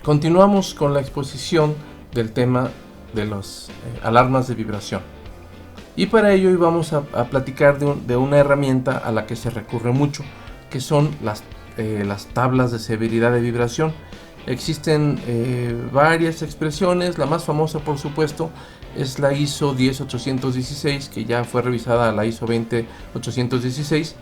Continuamos con la exposición del tema de las alarmas de vibración. Y para ello hoy vamos a platicar de una herramienta a la que se recurre mucho, que son las tablas de severidad de vibración. Existen varias expresiones, la más famosa por supuesto es la ISO 10816, que ya fue revisada a la ISO 20816,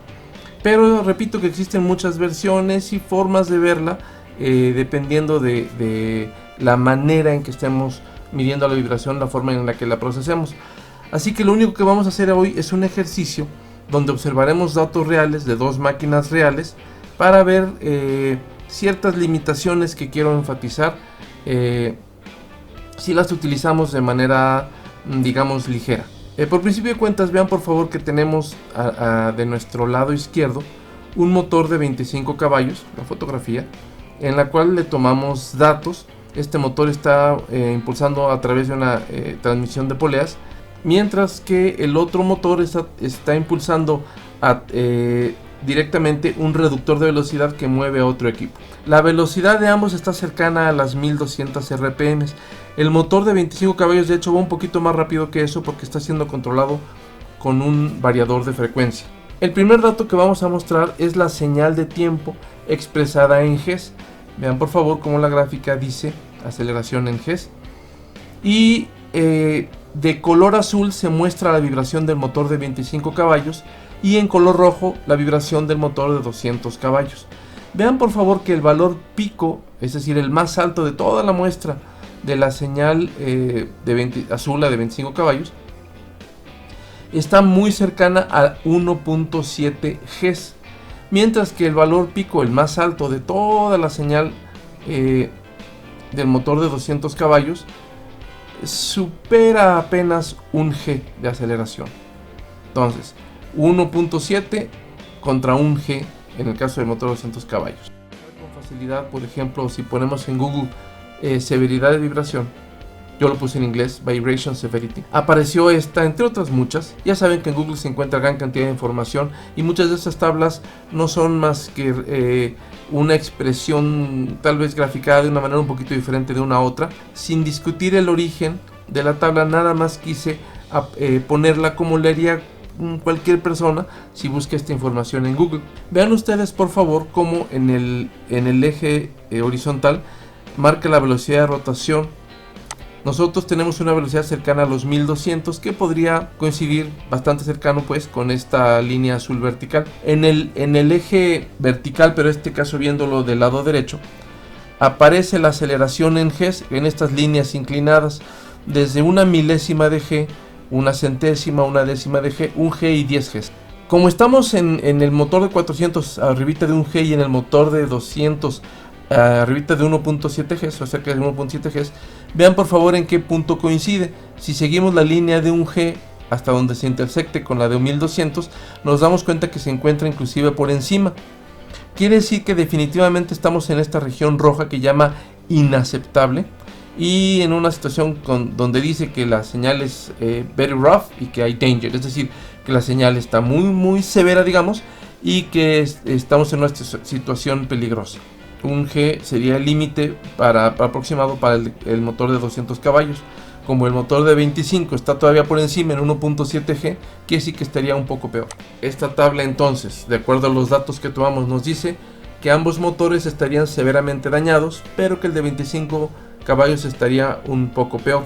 pero repito que existen muchas versiones y formas de verla dependiendo de la manera en que estemos midiendo la vibración, la forma en la que la procesemos. Así que lo único que vamos a hacer hoy es un ejercicio donde observaremos datos reales de dos máquinas reales para ver ciertas limitaciones que quiero enfatizar si las utilizamos de manera, digamos, ligera. Por principio de cuentas, vean por favor que tenemos de nuestro lado izquierdo un motor de 25 caballos, la fotografía, en la cual le tomamos datos. Este motor está impulsando a través de una transmisión de poleas, mientras que el otro motor está impulsando directamente un reductor de velocidad que mueve a otro equipo. La velocidad de ambos está cercana a las 1200 RPM. El motor de 25 caballos de hecho va un poquito más rápido que eso porque está siendo controlado con un variador de frecuencia. El primer dato que vamos a mostrar es la señal de tiempo expresada en Gs. Vean por favor cómo la gráfica dice aceleración en Gs. Y de color azul se muestra la vibración del motor de 25 caballos y en color rojo la vibración del motor de 200 caballos. Vean por favor que el valor pico, es decir, el más alto de toda la muestra de la señal azul, la de 25 caballos, está muy cercana a 1.7 Gs, mientras que el valor pico, el más alto de toda la señal del motor de 200 caballos, supera apenas un G de aceleración. Entonces 1.7 contra 1 G en el caso del motor de 200 caballos. Con facilidad, por ejemplo, si ponemos en Google severidad de vibración, yo lo puse en inglés, Vibration Severity, apareció esta entre otras muchas. Ya saben que en Google se encuentra gran cantidad de información y muchas de estas tablas no son más que una expresión tal vez graficada de una manera un poquito diferente de una a otra. Sin discutir el origen de la tabla, nada más quise ponerla como le haría cualquier persona si busca esta información en Google. Vean ustedes por favor cómo en el eje horizontal marca la velocidad de rotación. Nosotros tenemos una velocidad cercana a los 1200, que podría coincidir bastante cercano pues con esta línea azul vertical. En el eje vertical, pero en este caso viéndolo del lado derecho, aparece la aceleración en Gs en estas líneas inclinadas desde una milésima de G, una centésima, una décima de G, 1 G y 10 Gs. Como estamos en el motor de 400 arribita de 1 G y en el motor de 200 arribita de 1.7 Gs, o cerca de 1.7 Gs, vean por favor en qué punto coincide. Si seguimos la línea de 1 G hasta donde se intersecte con la de 1200, nos damos cuenta que se encuentra inclusive por encima. Quiere decir que definitivamente estamos en esta región roja que llama inaceptable, y en una situación donde dice que la señal es very rough y que hay danger, es decir, que la señal está muy severa, digamos, y que estamos en una situación peligrosa. 1 G sería el límite aproximado para el motor de 200 caballos. Como el motor de 25 está todavía por encima en 1.7 G, quiere decir que estaría un poco peor. Esta tabla entonces, de acuerdo a los datos que tomamos, nos dice que ambos motores estarían severamente dañados, pero que el de 25 caballos estaría un poco peor.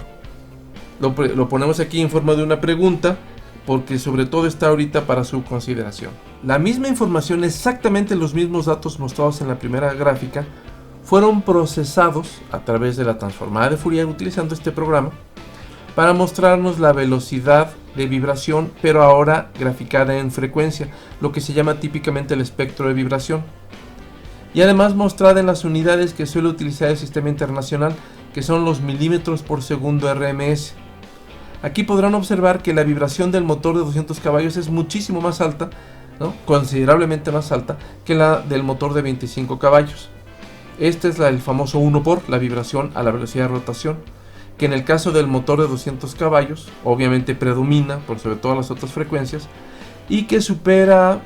Lo ponemos aquí en forma de una pregunta, porque sobre todo está ahorita para su consideración. La misma información, exactamente los mismos datos mostrados en la primera gráfica, fueron procesados a través de la transformada de Fourier utilizando este programa para mostrarnos la velocidad de vibración, pero ahora graficada en frecuencia, lo que se llama típicamente el espectro de vibración, y además mostrada en las unidades que suele utilizar el sistema internacional, que son los milímetros por segundo RMS. Aquí podrán observar que la vibración del motor de 200 caballos es muchísimo más alta, ¿no? Considerablemente más alta que la del motor de 25 caballos. Este es el famoso 1 por, la vibración a la velocidad de rotación, que en el caso del motor de 200 caballos obviamente predomina por sobre todas las otras frecuencias, y que supera,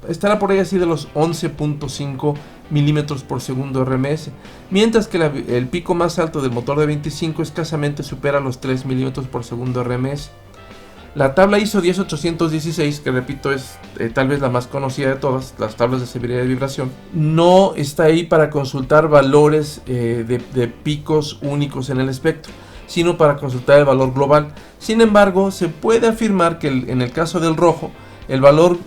estará por ahí así de los 11.5 milímetros por segundo RMS, mientras que el pico más alto del motor de 25 escasamente supera los 3 milímetros por segundo RMS. La tabla ISO 10816, que repito es tal vez la más conocida de todas las tablas de severidad de vibración, no está ahí para consultar valores de picos únicos en el espectro, sino para consultar el valor global. Sin embargo, se puede afirmar que en el caso del rojo, el valor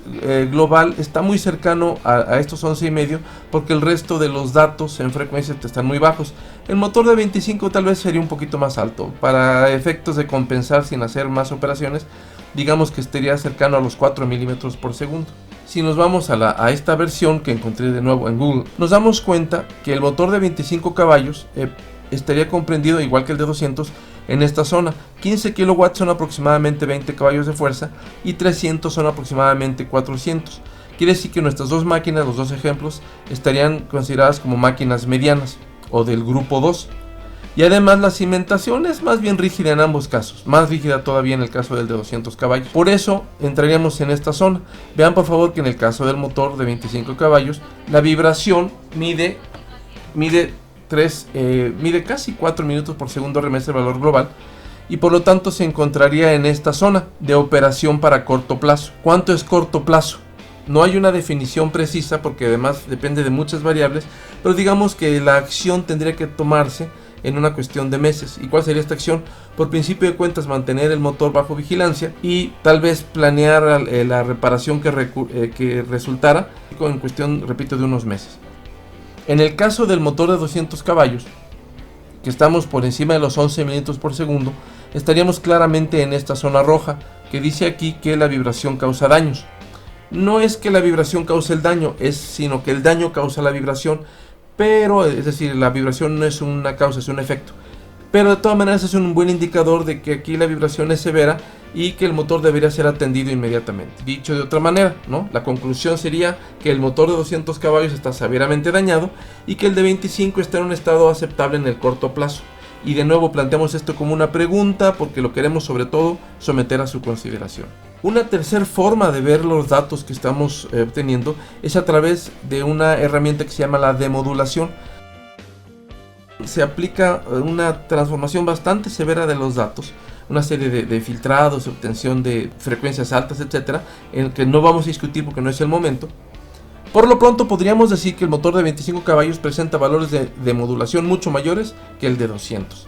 global está muy cercano a estos 11,5, porque el resto de los datos en frecuencia están muy bajos. El motor de 25 tal vez sería un poquito más alto. Para efectos de compensar sin hacer más operaciones, digamos que estaría cercano a los 4 milímetros por segundo. Si nos vamos a esta versión que encontré de nuevo en Google, nos damos cuenta que el motor de 25 caballos estaría comprendido, igual que el de 200, en esta zona. 15 kW son aproximadamente 20 caballos de fuerza y 300 son aproximadamente 400. Quiere decir que nuestras dos máquinas, los dos ejemplos, estarían consideradas como máquinas medianas o del grupo 2. Y además la cimentación es más bien rígida en ambos casos, más rígida todavía en el caso del de 200 caballos. Por eso entraríamos en esta zona. Vean por favor que en el caso del motor de 25 caballos, la vibración mide casi 4 minutos por segundo RMS el valor global, y por lo tanto se encontraría en esta zona de operación para corto plazo. ¿Cuánto es corto plazo? No hay una definición precisa porque además depende de muchas variables, pero digamos que la acción tendría que tomarse en una cuestión de meses. ¿Y cuál sería esta acción? Por principio de cuentas, mantener el motor bajo vigilancia y tal vez planear la reparación que resultara en cuestión, repito, de unos meses. En el caso del motor de 200 caballos, que estamos por encima de los 11 milímetros por segundo, estaríamos claramente en esta zona roja, que dice aquí que la vibración causa daños. No es que la vibración cause el daño, sino que el daño causa la vibración, pero es decir, la vibración no es una causa, es un efecto. Pero de todas maneras es un buen indicador de que aquí la vibración es severa y que el motor debería ser atendido inmediatamente. Dicho de otra manera, ¿no? La conclusión sería que el motor de 200 caballos está severamente dañado y que el de 25 está en un estado aceptable en el corto plazo. Y de nuevo planteamos esto como una pregunta porque lo queremos sobre todo someter a su consideración. Una tercera forma de ver los datos que estamos obteniendo es a través de una herramienta que se llama la demodulación. Se aplica una transformación bastante severa de los datos, una serie de filtrados, obtención de frecuencias altas, etcétera, en el que no vamos a discutir porque no es el momento. Por lo pronto podríamos decir que el motor de 25 caballos presenta valores de modulación mucho mayores que el de 200.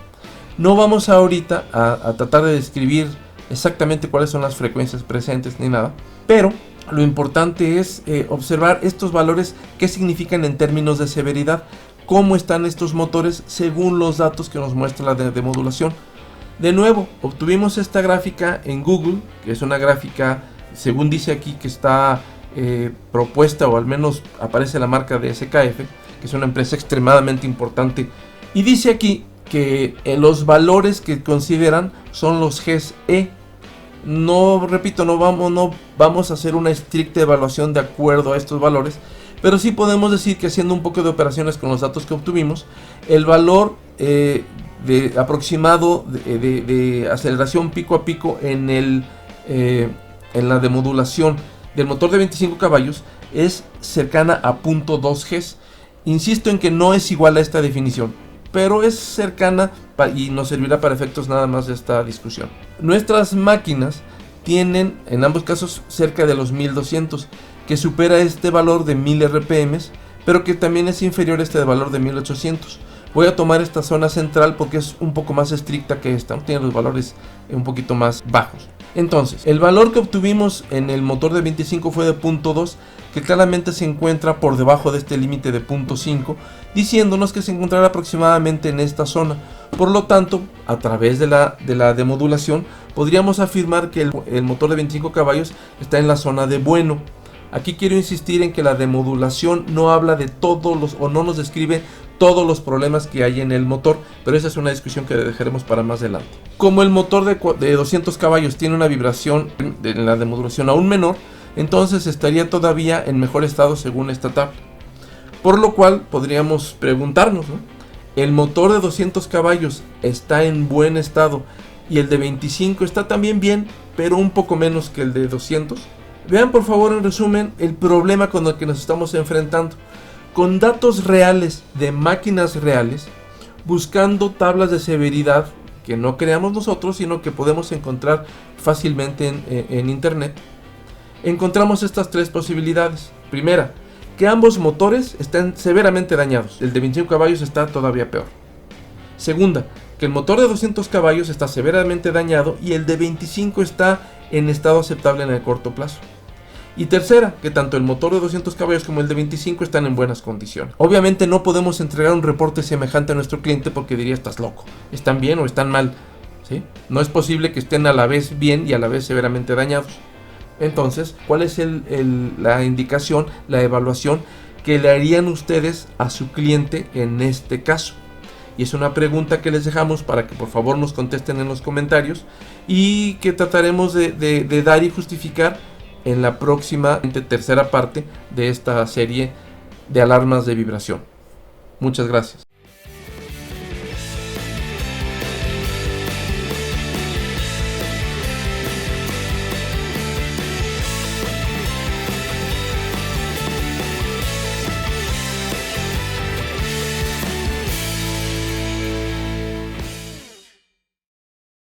No vamos ahorita a tratar de describir exactamente cuáles son las frecuencias presentes ni nada, pero lo importante es observar estos valores, qué significan en términos de severidad, cómo están estos motores según los datos que nos muestra la demodulación. De nuevo, obtuvimos esta gráfica en Google, que es una gráfica, según dice aquí, que está propuesta, o al menos aparece la marca de SKF, que es una empresa extremadamente importante, y dice aquí que los valores que consideran son los GES-E. No, repito, no vamos a hacer una estricta evaluación de acuerdo a estos valores, pero sí podemos decir que haciendo un poco de operaciones con los datos que obtuvimos, el valor aproximado de aceleración pico a pico en la demodulación del motor de 25 caballos es cercana a 0.2 Gs. Insisto en que no es igual a esta definición, pero es cercana y nos servirá para efectos nada más de esta discusión. Nuestras máquinas tienen en ambos casos cerca de los 1200, que supera este valor de 1000 RPM, pero que también es inferior a este valor de 1800. Voy a tomar esta zona central porque es un poco más estricta que esta, tiene los valores un poquito más bajos. Entonces, el valor que obtuvimos en el motor de 25 fue de 0.2, que claramente se encuentra por debajo de este límite de 0.5, diciéndonos que se encontrará aproximadamente en esta zona. Por lo tanto, a través de la demodulación, podríamos afirmar que el motor de 25 caballos está en la zona de bueno. Aquí quiero insistir en que la demodulación no habla de o no nos describe todos los problemas que hay en el motor, pero esa es una discusión que dejaremos para más adelante. Como el motor de 200 caballos tiene una vibración en la demodulación aún menor, entonces estaría todavía en mejor estado según esta tabla. Por lo cual podríamos preguntarnos, ¿no? ¿El motor de 200 caballos está en buen estado y el de 25 está también bien, pero un poco menos que el de 200? Vean por favor en resumen el problema con el que nos estamos enfrentando. con datos reales de máquinas reales, buscando tablas de severidad que no creamos nosotros, sino que podemos encontrar fácilmente en internet. Encontramos estas tres posibilidades. Primera, que ambos motores estén severamente dañados. El de 25 caballos está todavía peor. Segunda, que el motor de 200 caballos está severamente dañado y el de 25 está en estado aceptable en el corto plazo. Y tercera, que tanto el motor de 200 caballos como el de 25 están en buenas condiciones. Obviamente no podemos entregar un reporte semejante a nuestro cliente porque diría: estás loco, están bien o están mal, ¿sí? No es posible que estén a la vez bien y a la vez severamente dañados. Entonces, ¿cuál es la indicación, la evaluación que le harían ustedes a su cliente en este caso? Y es una pregunta que les dejamos para que por favor nos contesten en los comentarios y que trataremos de dar y justificar en la próxima tercera parte de esta serie de alarmas de vibración. Muchas gracias.